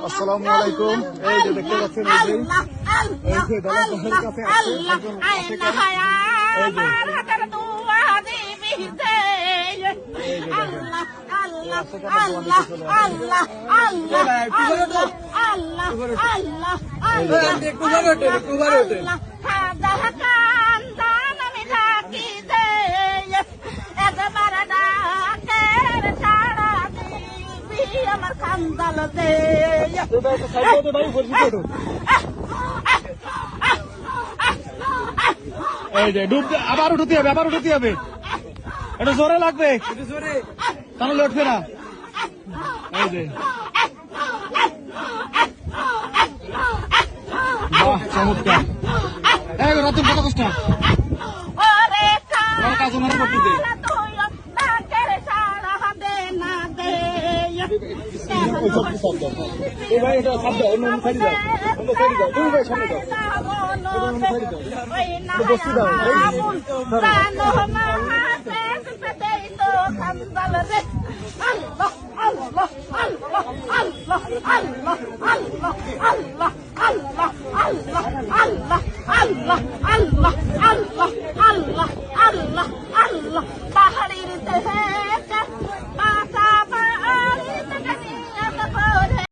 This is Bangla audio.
আসসালামু আলাইকুম। এই যে দেখতে পাচ্ছেন এই যে দলের কাছে আছে একজন এই যে আমার কান্দাল দে এই যে ডুব আবার উঠতে হবে এটা জোরে লাগবে তাহলে উঠবে না। এই যে বাহ চমৎকার। এই রাতুল কত কষ্ট কাজ আমার করতে দে ভাই এটা শব্দ অন্য সাইড দাও অন্য সাইড দাও তুমি ভাই সামনে দাও অন্য সাইড দাও বসতে দাও আল্লাহ